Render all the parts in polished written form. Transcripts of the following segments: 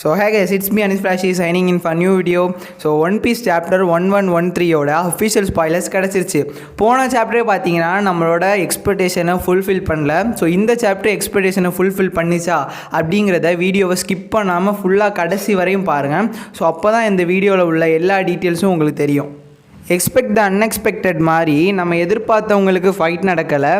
So hey guys, it's me Anis Flashy signing in for new video. So One Piece chapter 1113 ஓட official spoilers கிடச்சிருச்சு. போன சாப்டரே பார்த்தீங்கன்னா நம்மளோட எக்ஸ்பெக்டேஷனை fulfil பண்ணல. So இந்த சாப்டர் எக்ஸ்பெக்டேஷனை ஃபுல்ஃபில் பண்ணிச்சா அப்படிங்கிறத வீடியோவை ஸ்கிப் பண்ணாமல் ஃபுல்லாக கடைசி வரையும் பாருங்கள். ஸோ அப்போ தான் இந்த வீடியோவில் உள்ள எல்லா டீட்டெயில்ஸும் உங்களுக்கு தெரியும். எக்ஸ்பெக்ட் த அன்எக்ஸ்பெக்டட் மாதிரி நம்ம எதிர்பார்த்தவங்களுக்கு ஃபைட் நடக்கலை.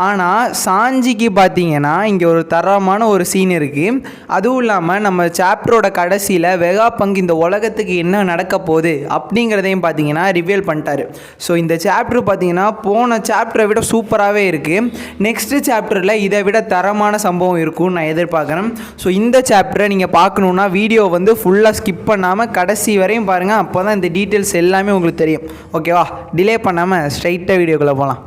ஆனால் சாஞ்சிக்கு பார்த்தீங்கன்னா இங்கே ஒரு தரமான ஒரு சீன் இருக்குது. அதுவும் இல்லாமல் நம்ம சாப்டரோட கடைசியில் வெகாபங்க் இந்த உலகத்துக்கு என்ன நடக்க போகுது அப்படிங்கிறதையும் பார்த்தீங்கன்னா ரிவீல் பண்ணிட்டாரு. ஸோ இந்த சாப்டர் பார்த்தீங்கன்னா போன சாப்டரை விட சூப்பராகவே இருக்குது. நெக்ஸ்ட்டு சாப்டரில் இதை விட தரமான சம்பவம் இருக்கும்னு நான் எதிர்பார்க்குறேன். ஸோ இந்த சாப்டரை நீங்கள் பார்க்கணுன்னா வீடியோ வந்து ஃபுல்லாக ஸ்கிப் பண்ணாமல் கடைசி வரையும் பாருங்கள். அப்போ தான் இந்த டீட்டெயில்ஸ் எல்லாமே உங்களுக்கு தெரியும். ஓகேவா, டிலே பண்ணாமல் ஸ்ட்ரைட்டாக வீடியோக்குள்ளே போகலாம்.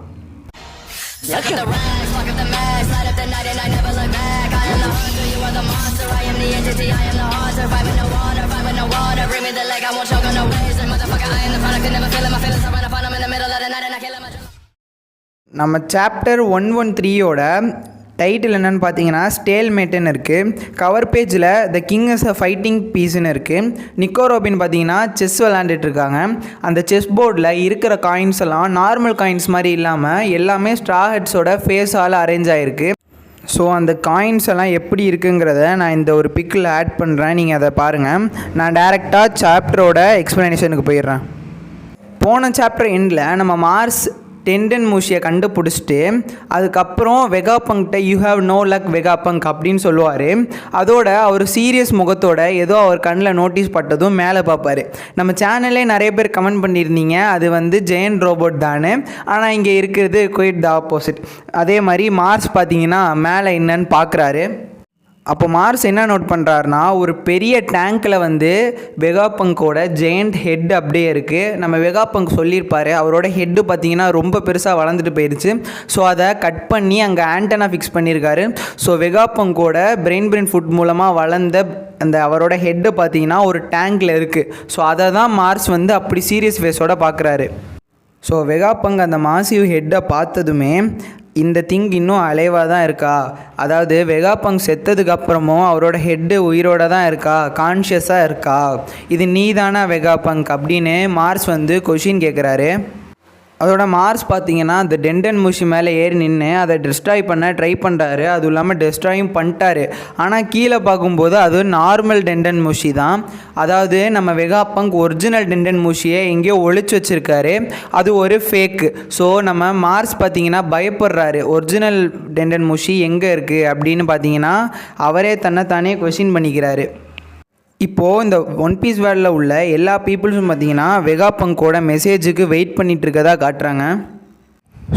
நம்ம சாப்டர் 113ஓட டைட்டில் என்னென்னு பார்த்தீங்கன்னா ஸ்டேல்மேட்டுன்னு இருக்குது. கவர் பேஜில் the king is a fighting பீஸ்ன்னு இருக்குது. நிக்கோ ரோபின் பார்த்தீங்கன்னா செஸ் விளாண்டுட்ருக்காங்க. அந்த செஸ் போர்டில் இருக்கிற காயின்ஸ் எல்லாம் நார்மல் காயின்ஸ் மாதிரி இல்லாமல் எல்லாமே ஸ்ட்ரா ஹெட்ஸோட ஃபேஸால் அரேஞ்ச் ஆகிருக்கு. ஸோ அந்த காயின்ஸ் எல்லாம் எப்படி இருக்குங்கிறத நான் இந்த ஒரு பிக்கில் ஆட் பண்ணுறேன், நீங்கள் அதை பாருங்கள். நான் டைரெக்டாக சாப்டரோட எக்ஸ்ப்ளனேஷனுக்கு போயிடுறேன். போன சாப்டர் எண்டில் நம்ம மார்ஸ் டெண்டன் மூஷியை கண்டுபிடிச்சிட்டு அதுக்கப்புறம் வெகாபங்க்ட யூ ஹாவ் நோ லக் வெகாபங்க் அப்படின்னு சொல்லுவார். அதோட அவர் சீரியஸ் முகத்தோட ஏதோ அவர் கண்ணில் நோட்டீஸ் பட்டதும் மேலே பார்ப்பார். நம்ம சேனல்லே நிறைய பேர் கமெண்ட் பண்ணியிருந்தீங்க அது வந்து ஜெயண்ட் ரோபோட் தானே, ஆனால் இங்கே இருக்கிறது குயிட் த ஆப்போசிட். அதே மாதிரி மார்ஸ் பார்த்தீங்கன்னா மேலே என்னன்னு பார்க்குறாரு. அப்போ மார்ஸ் என்ன நோட் பண்ணுறாருனா ஒரு பெரிய டேங்க்கில் வந்து வெகாபங்கோட ஜெயண்ட் ஹெட் அப்படியே இருக்குது. நம்ம வெகாபங்க் சொல்லியிருப்பார் அவரோட ஹெட்டு பார்த்திங்கன்னா ரொம்ப பெருசாக வளர்ந்துட்டு போயிடுச்சு. ஸோ அதை கட் பண்ணி அங்கே ஆண்டனா ஃபிக்ஸ் பண்ணியிருக்காரு. ஸோ வெகாபங்கோட பிரெயின் ஃபுட் மூலமாக வளர்ந்த அந்த அவரோட ஹெட்டு பார்த்திங்கன்னா ஒரு டேங்க்கில் இருக்குது. ஸோ அதை தான் மார்ஸ் வந்து அப்படி சீரியஸ் ஃபேஸோட பார்க்குறாரு. ஸோ வெகாபங்க் அந்த மாசிவ் ஹெட்டை பார்த்ததுமே இந்த திங் இன்னும் அலைவாக தான் இருக்கா, அதாவது வெகாபங்க் செத்ததுக்கப்புறமும் அவரோட ஹெட்டு உயிரோடு தான் இருக்கா, கான்ஷியஸாக இருக்கா, இது நீ தானா வெகாபங்க் அப்படின்னு மார்ஸ் வந்து கொஷின் கேட்குறாரு. அதோட மார்ஸ் பார்த்தீங்கன்னா அந்த டெண்டன் மூஷி மேலே ஏறி நின்று அதை டெஸ்ட்ராய் பண்ண ட்ரை பண்ணுறாரு. அதுவும் இல்லாமல் டெஸ்ட்ராயும் பண்ணிட்டாரு. ஆனால் கீழே பார்க்கும்போது அது நார்மல் டெண்டன் மூஷி தான். அதாவது நம்ம வெகாபங்க் ஒரிஜினல் டெண்டன் மூஷியை எங்கேயோ ஒழிச்சு வச்சுருக்காரு, அது ஒரு ஃபேக்கு. ஸோ நம்ம மார்ஸ் பார்த்தீங்கன்னா பயப்படுறாரு, ஒரிஜினல் டெண்டன் மூஷி எங்கே இருக்குது அப்படின்னு பார்த்தீங்கன்னா அவரே தன்னைத்தானே கொஷின் பண்ணிக்கிறாரு. இப்போது இந்த ஒன் பீஸ் வேர்ல்டில் உள்ள எல்லா பீப்புள்ஸும் பார்த்தீங்கன்னா வெகாபங்கோட மெசேஜுக்கு வெயிட் பண்ணிகிட்ருக்கதா காட்டுறாங்க.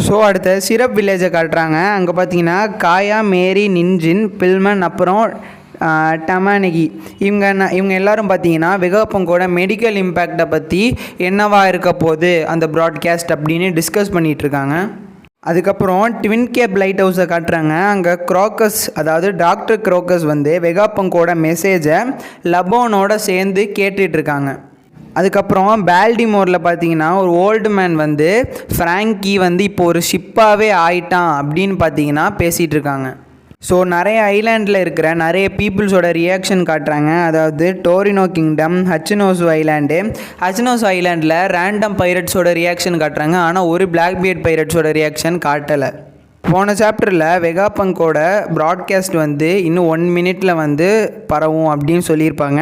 ஸோ அடுத்த சிரப் வில்லேஜை காட்டுறாங்க. அங்கே பார்த்தீங்கன்னா காயா, மேரி, நின்ஜின், பில்மன், அப்புறம் டமானகி இவங்க எல்லோரும் பார்த்தீங்கன்னா வெகாபங்கோட மெடிக்கல் இம்பேக்டை பற்றி என்னவா இருக்க போகுது அந்த ப்ராட்காஸ்ட் அப்படின்னு டிஸ்கஸ் பண்ணிகிட்ருக்காங்க. அதுக்கப்புறம் ட்வின் கேப் லைட் ஹவுஸை காட்டுறாங்க. அங்கே க்ரோக்கஸ், அதாவது டாக்டர் க்ரோக்கஸ் வந்து வெகாபங்கோட மெசேஜை லபோனோட சேர்ந்து கேட்டுட்ருக்காங்க. அதுக்கப்புறம் பால்டிமோரில் பார்த்தீங்கன்னா ஒரு ஓல்டு மேன் வந்து ஃப்ராங்கி வந்து இப்போ ஒரு ஷிப்பாகவே ஆயிட்டான் அப்படின்னு பார்த்தீங்கன்னா பேசிகிட்டு இருக்காங்க. ஸோ நிறைய ஐலாண்டில் இருக்கிற நிறைய பீப்புள்ஸோட ரியாக்ஷன் காட்டுறாங்க. அதாவது டோரினோ கிங்டம், ஹச்சினோசு ஐலாண்டில் ரேண்டம் பைரட்ஸோட ரியாக்ஷன் காட்டுறாங்க. ஆனால் ஒரு பிளாக்பியர்ட் பைரட்ஸோட ரியாக்ஷன் காட்டலை. போன சாப்டரில் வெகாபங்கோட ப்ராட்காஸ்ட் வந்து இன்னும் 1 மினிட்டில் வந்து பரவும் அப்படின்னு சொல்லியிருப்பாங்க.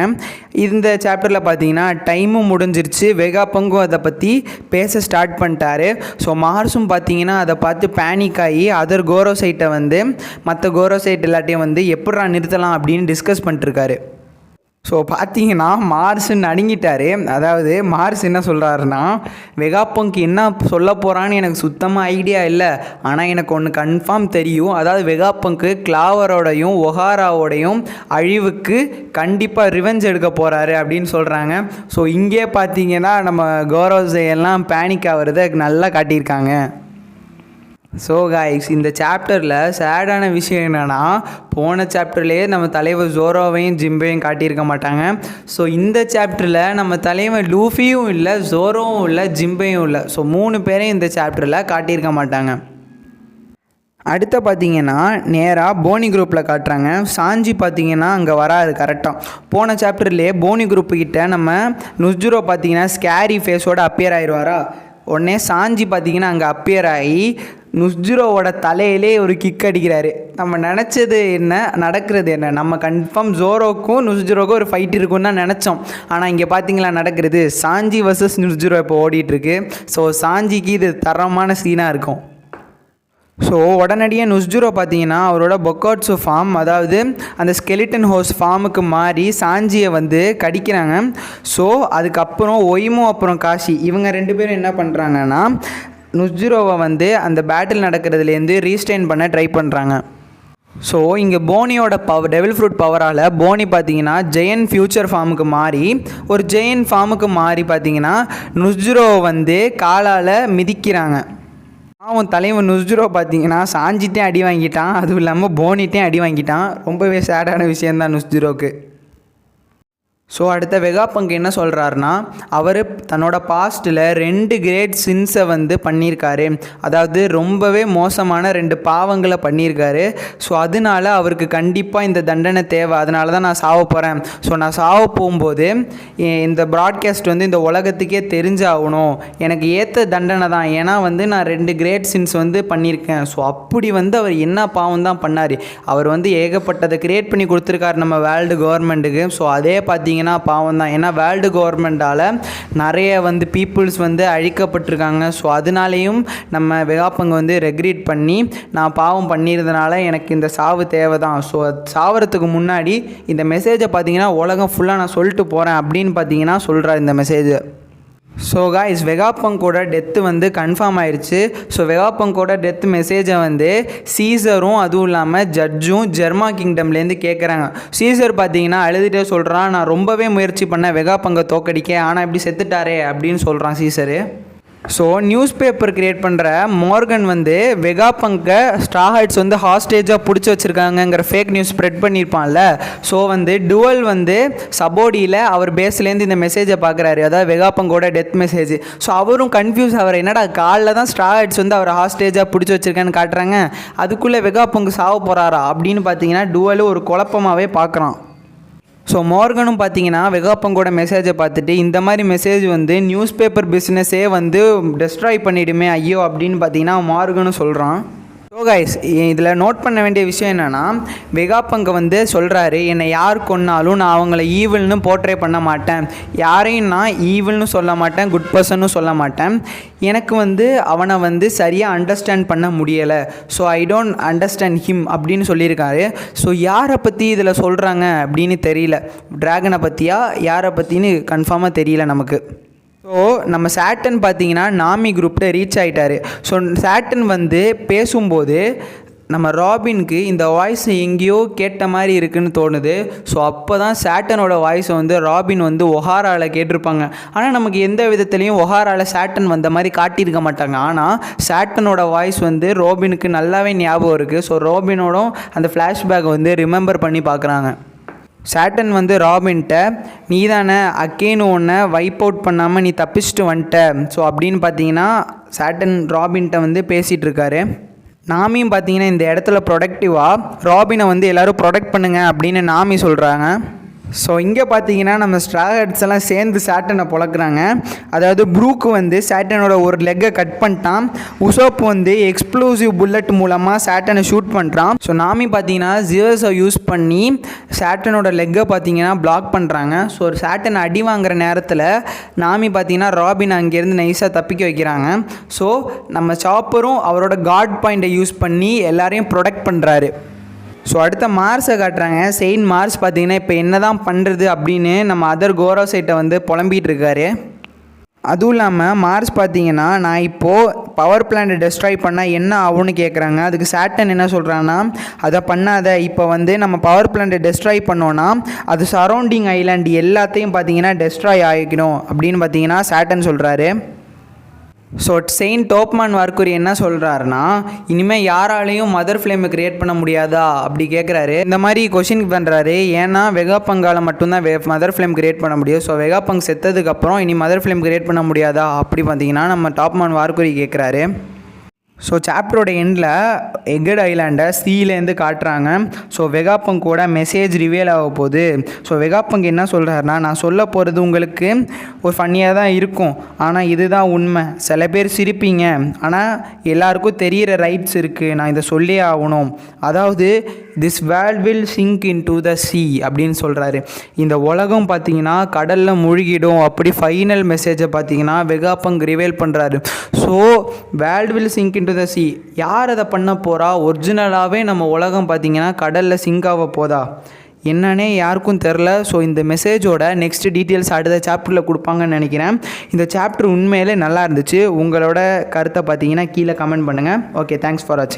இந்த சாப்டரில் பார்த்தீங்கன்னா டைமும் முடிஞ்சிருச்சு, வெகாபங்கும் அதை பற்றி பேச ஸ்டார்ட் பண்ணிட்டாரு. ஸோ மார்ஸும் பார்த்தீங்கன்னா அதை பார்த்து பேனிக் ஆகி அதர் கோரோசைட்டை வந்து மற்ற கோரோசைட் எல்லாத்தையும் வந்து எப்படா நிறுத்தலாம் அப்படின்னு டிஸ்கஸ் பண்ணிட்டுருக்காரு. ஸோ பார்த்தீங்கன்னா மார்ஸ் நடுங்கிட்டார். அதாவது மார்ஸ் என்ன சொல்கிறாருன்னா வெகாபங்க் என்ன சொல்ல போகிறான்னு எனக்கு சுத்தமாக ஐடியா இல்லை, ஆனால் எனக்கு ஒன்று கன்ஃபார்ம் தெரியும், அதாவது வெகாபங்க்கு கிளாவரோடையும் ஒஹாராவோடையும் அழிவுக்கு கண்டிப்பாக ரிவெஞ்ச் எடுக்க போகிறாரு அப்படின்னு சொல்கிறாங்க. ஸோ இங்கே பார்த்தீங்கன்னா நம்ம கோரோசை எல்லாம் பேனிக் ஆகிறத நல்லா காட்டியிருக்காங்க. ஸோ காய்ஸ், இந்த சாப்டரில் சேடான விஷயம் என்னென்னா போன சாப்டர்லேயே நம்ம தலைவர் ஜோரோவையும் ஜிம்பையும் காட்டியிருக்க மாட்டாங்க. ஸோ இந்த சாப்டரில் நம்ம தலைவன் லூஃபியும் இல்லை, ஜோரோவும் இல்லை, ஜிம்பையும் இல்லை. ஸோ 3 பேரையும் இந்த சாப்டரில் காட்டியிருக்க மாட்டாங்க. அடுத்து பார்த்தீங்கன்னா நேராக போனி குரூப்பில் காட்டுறாங்க. சாஞ்சி பார்த்தீங்கன்னா அங்கே வராது கரெக்டாக. போன சாப்டர்லேயே போனி குரூப்புக்கிட்ட நம்ம நுஸ்ஜுரோ பார்த்தீங்கன்னா ஸ்கேரி ஃபேஸோடு அப்பியர் ஆயிடுவாரா. உடனே சாஞ்சி பார்த்தீங்கன்னா அங்கே அப்பியர் ஆகி நுஸ்ஜுரோவோட தலையிலே ஒரு கிக் அடிக்கிறாரு. நம்ம நினச்சது என்ன, நடக்கிறது என்ன, நம்ம கன்ஃபார்ம் ஜோரோக்கும் நுஸ்ஜுரோக்கும் ஒரு ஃபைட் இருக்குன்னு தான் நினச்சோம். ஆனால் இங்கே பார்த்தீங்களா நடக்கிறது சாஞ்சி வர்சஸ் நுஸ்ஜுரோ இப்போ ஓடிட்டுருக்கு. ஸோ சாஞ்சிக்கு இது தரமான சீனாக இருக்கும். ஸோ உடனடியாக நுஸ்ஜுரோ பார்த்தீங்கன்னா அவரோட பொக்காட்ஸு ஃபார்ம், அதாவது அந்த ஸ்கெலிட்டன் ஹோஸ் ஃபார்முக்கு மாறி சாஞ்சியை வந்து கடிக்கிறாங்க. ஸோ அதுக்கப்புறம் ஒய்மோ அப்புறம் காஷி இவங்க 2 பேரும் என்ன பண்ணுறாங்கன்னா நுஸ்ஜுரோவை வந்து அந்த பேட்டில் நடக்கிறதுலேருந்து ரீஸ்டைன் பண்ண ட்ரை பண்ணுறாங்க. ஸோ இங்கே போனியோட டெவில் ஃப்ரூட் பவரால் போனி பார்த்தீங்கன்னா ஜெயன் ஃப்யூச்சர் ஃபார்முக்கு மாறி ஒரு ஜெயன் ஃபார்முக்கு மாறி பார்த்தீங்கன்னா நுஸ்ஜுரோவை வந்து காலால் மிதிக்கிறாங்க. அவன் தலைவன் நுஸ்ஜுரோ பார்த்தீங்கன்னா சாஞ்சிட்டே அடி வாங்கிட்டான், அதுவும் இல்லாமல் போனிட்டே அடி வாங்கிட்டான். ரொம்பவே சேடான விஷயந்தான் நுஸ்ஜுரோக்கு. ஸோ அடுத்த வெகாபங்க் என்ன சொல்கிறாருன்னா அவர் தன்னோட பாஸ்ட்டில் 2 கிரேட் சின்ஸை வந்து பண்ணியிருக்காரு, அதாவது ரொம்பவே மோசமான 2 பாவங்களை பண்ணியிருக்காரு. ஸோ அதனால அவருக்கு கண்டிப்பாக இந்த தண்டனை தேவை, அதனால தான் நான் சாவ போகிறேன். ஸோ நான் சாவ போகும்போது இந்த ப்ராட்காஸ்ட் வந்து இந்த உலகத்துக்கே தெரிஞ்சாகணும், எனக்கு ஏற்ற தண்டனை தான். ஏன்னா வந்து நான் 2 கிரேட் சின்ஸ் வந்து பண்ணியிருக்கேன். ஸோ அப்படி வந்து அவர் என்ன பாவம் தான் பண்ணார், அவர் வந்து ஏகப்பட்டதை கிரியேட் பண்ணி கொடுத்துருக்காரு நம்ம வேர்ல்டு கவர்மெண்ட்டுக்கு. ஸோ அதே பார்த்தீங்கன்னா பாவம் தான். ஏன்னா வேர்ல்டு கவர்மெண்டால் நிறைய வந்து பீப்புள்ஸ் வந்து அழிக்கப்பட்டிருக்காங்க. ஸோ அதனாலேயும் நம்ம வெகாபங்க் வந்து ரெக்ரீட் பண்ணி நான் பாவம் பண்ணியிருந்தனால எனக்கு இந்த சாவு தேவை தான். ஸோ சாவறதுக்கு முன்னாடி இந்த மெசேஜை பார்த்தீங்கன்னா உலகம் ஃபுல்லாக நான் சொல்லிட்டு போகிறேன் அப்படின்னு பார்த்தீங்கன்னா சொல்கிறார் இந்த மெசேஜை. ஸோ காய்ஸ் வெகாபங்கோட டெத்து வந்து கன்ஃபார்ம் ஆயிடுச்சு. ஸோ வெகாபங்கோட டெத் மெசேஜை வந்து சீசரும் அதுவும் இல்லாமல் ஜட்ஜும் ஜெர்மா கிங்டம்லேருந்து கேட்குறாங்க. சீசர் பார்த்தீங்கன்னா அழுதுகிட்டே சொல்கிறான், நான் ரொம்பவே முயற்சி பண்ணேன் வெகாபங்கை தோக்கடிக்க, ஆனால் இப்படி செத்துட்டாரே அப்படின்னு சொல்கிறான் Caesar. So news paper create பண்ணுற மார்கன் வந்து வெகாபங்கை ஸ்ட்ராஹைட்ஸ் வந்து ஹாஸ்டேஜாக பிடிச்சி வச்சுருக்காங்கங்கிற ஃபேக் நியூஸ் ஸ்ப்ரெட் பண்ணியிருப்பான்ல. ஸோ வந்து டுவல் வந்து சபோடியில் அவர் பேஸ்லேருந்து இந்த மெசேஜை பார்க்குறாரு, அதாவது வெகாபங்கோட டெத் மெசேஜ். ஸோ அவரும் கன்ஃபியூஸ் ஆகிறார், என்னடா காலில் தான் ஸ்ட்ராஹைட்ஸ் வந்து அவர் ஹாஸ்டேஜாக பிடிச்சி வச்சுருக்கேன்னு காட்டுறாங்க, அதுக்குள்ளே வெகாபங்கு சாவ போகிறாரா அப்படின்னு பார்த்தீங்கன்னா டுவல் ஒரு குழப்பமாகவே பார்க்குறான். ஸோ மார்கனும் பார்த்தீங்கன்னா வெகாபங்கோட மெசேஜை பார்த்துட்டு இந்த மாதிரி மெசேஜ் வந்து நியூஸ் பேப்பர் பிஸ்னஸே வந்து டெஸ்ட்ராய் பண்ணிவிடுமே ஐயோ அப்படின்னு பார்த்தீங்கன்னா மார்கனும் சொல்கிறான். ஸோ கைஸ் இதில் நோட் பண்ண வேண்டிய விஷயம் என்னென்னா வெகாபங்க் வந்து சொல்கிறாரு, என்னை யார் கொன்னாலும் நான் அவங்கள ஈவில்னு போர்ட்ரே பண்ண மாட்டேன், யாரையும் நான் ஈவில்னு சொல்ல மாட்டேன், குட் பர்சன்னு சொல்ல மாட்டேன், எனக்கு வந்து அவனை வந்து சரியாக அண்டர்ஸ்டாண்ட் பண்ண முடியலை, so I don't understand him அப்படின்னு சொல்லியிருக்காரு. ஸோ யாரை பற்றி இதில் சொல்கிறாங்க அப்படின்னு தெரியல, ட்ராகனை பற்றியா யாரை பற்றின்னு கன்ஃபார்மாக தெரியல நமக்கு. ஸோ நம்ம சாட்டன் பார்த்தீங்கன்னா நாமி குரூப்பில் ரீச் ஆகிட்டார். ஸோ சாட்டன் வந்து பேசும்போது நம்ம ராபினுக்கு இந்த வாய்ஸ் எங்கேயோ கேட்ட மாதிரி இருக்குதுன்னு தோணுது. ஸோ அப்போ தான் சாட்டனோட வாய்ஸை வந்து ராபின் வந்து ஒஹாராவில் கேட்டிருப்பாங்க. ஆனால் நமக்கு எந்த விதத்துலேயும் ஒஹாராவில் சாட்டன் வந்த மாதிரி காட்டியிருக்க மாட்டாங்க. ஆனால் சாட்டனோட வாய்ஸ் வந்து ராபினுக்கு நல்லாவே ஞாபகம் இருக்குது. ஸோ ராபினோடும் அந்த ஃப்ளாஷ்பேக்கை வந்து ரிமெம்பர் பண்ணி பார்க்குறாங்க. சாட்டன் வந்து ராபின்கிட்ட நீ தானே அக்கேன்னு ஒன்றை வைப் அவுட் பண்ணாமல் நீ தப்பிச்சுட்டு வந்துட்ட, ஸோ அப்படின்னு பார்த்தீங்கன்னா சாட்டன் ராபின்கிட்ட வந்து பேசிகிட்டு இருக்காரு. நாமியும் பார்த்தீங்கன்னா இந்த இடத்துல ப்ரொடக்டிவாக ராபினை வந்து எல்லோரும் ப்ரொடெக்ட் பண்ணுங்க அப்படின்னு நாமி சொல்கிறாங்க. ஸோ இங்கே பார்த்தீங்கன்னா நம்ம ஸ்ட்ராஹெட்ஸ் எல்லாம் சேர்ந்து சாட்டனை பொழக்கிறாங்க. அதாவது ப்ரூக்கு வந்து சாட்டனோட ஒரு லெக்கை கட் பண்ணிட்டான், உசோப் வந்து எக்ஸ்ப்ளோசிவ் புல்லட் மூலமாக சாட்டனை ஷூட் பண்ணுறான். ஸோ நாமி பார்த்தீங்கன்னா ஜியர்ஸை யூஸ் பண்ணி சாட்டனோட லெக்கை பார்த்தீங்கன்னா பிளாக் பண்ணுறாங்க. ஸோ சாட்டன் அடி வாங்குற நேரத்தில் நாமி பார்த்தீங்கன்னா ராபின் அங்கேருந்து நைஸாக தப்பிக்க வைக்கிறாங்க. ஸோ நம்ம சாப்பரும் அவரோட காட் பாயிண்ட்டை யூஸ் பண்ணி எல்லாரையும் ப்ரொடெக்ட் பண்ணுறாரு. ஸோ அடுத்த மார்ஸை காட்டுறாங்க. செயின்ட் மார்ஸ் பார்த்தீங்கன்னா இப்போ என்ன தான் பண்ணுறது அப்படின்னு நம்ம அதர் கோரோசைட்டை வந்து புலம்பிகிட்டு இருக்காரு. அதுவும் இல்லாமல் மார்ஸ் பார்த்தீங்கன்னா நான் இப்போது பவர் பிளான்ட்டை டெஸ்ட்ராய் பண்ணால் என்ன ஆகும்னு கேட்குறாங்க. அதுக்கு சாட்டன் என்ன சொல்கிறான்னா அதை பண்ணாத, இப்போ வந்து நம்ம பவர் பிளான்ட்டை டெஸ்ட்ராய் பண்ணோன்னா அது சரௌண்டிங் ஐலாண்ட் எல்லாத்தையும் பார்த்தீங்கன்னா டெஸ்ட்ராய் ஆகிக்கணும் அப்படின்னு பார்த்தீங்கன்னா சாட்டன் சொல்கிறாரு. ஸோ செயின்ட் டோப்மான் வார்க்குரி என்ன சொல்கிறாருன்னா இனிமேல் யாராலையும் மதர் ஃப்ளேமை க்ரியேட் பண்ண முடியாதா அப்படி கேட்குறாரு. இந்த மாதிரி கொஷின் பண்ணுறாரு. ஏன்னா வெகாபங்கால் மட்டும்தான் மதர் ஃப்ளேம் க்ரியேட் பண்ண முடியும். ஸோ வெகாபங்க் செத்ததுக்கப்புறம் இனி மதர் ஃப்ளேம் க்ரியேட் பண்ண முடியாதா அப்படி பார்த்தீங்கன்னா நம்ம டாப்மான் வார்க்குரி கேட்குறாரு. ஸோ சாப்டரோட எண்டில் எக்கட் ஐலாண்டை சீலேருந்து காட்டுறாங்க. ஸோ வெகாப்பங் கூட மெசேஜ் ரிவீல் ஆக போகுது. ஸோ வெகாப்பங் என்ன சொல்கிறாருன்னா, நான் சொல்ல போகிறது உங்களுக்கு ஒரு ஃபன்னியாக தான் இருக்கும், ஆனால் இதுதான் உண்மை. சில பேர் சிரிப்பீங்க, ஆனால் எல்லாருக்கும் தெரிகிற ரைட்ஸ் இருக்குது, நான் இதை சொல்லியே ஆகணும். அதாவது this world will sink into the sea அப்படின்னு சொல்கிறாரு. இந்த உலகம் பார்த்திங்கன்னா கடலில் மூழ்கிடும் அப்படி ஃபைனல் மெசேஜை பார்த்திங்கன்னா வெகாப்பங் ரிவீல் பண்ணுறாரு. So world will sink into the sea, யார் அதை பண்ண போகிறா? ஒரிஜினலாகவே நம்ம உலகம் பார்த்திங்கன்னா கடலில் சிங்க் ஆக போதா என்னன்னே யாருக்கும் தெரில. ஸோ இந்த மெசேஜோட நெக்ஸ்ட் டீட்டெயில்ஸ் அடுத்த சாப்டரில் கொடுப்பாங்கன்னு நினைக்கிறேன். இந்த சாப்டர் உண்மையிலே நல்லா இருந்துச்சு. உங்களோட கருத்தை பார்த்தீங்கன்னா கீழே கமெண்ட் பண்ணுங்கள். ஓகே, தேங்க்ஸ் ஃபார் வாட்சிங்.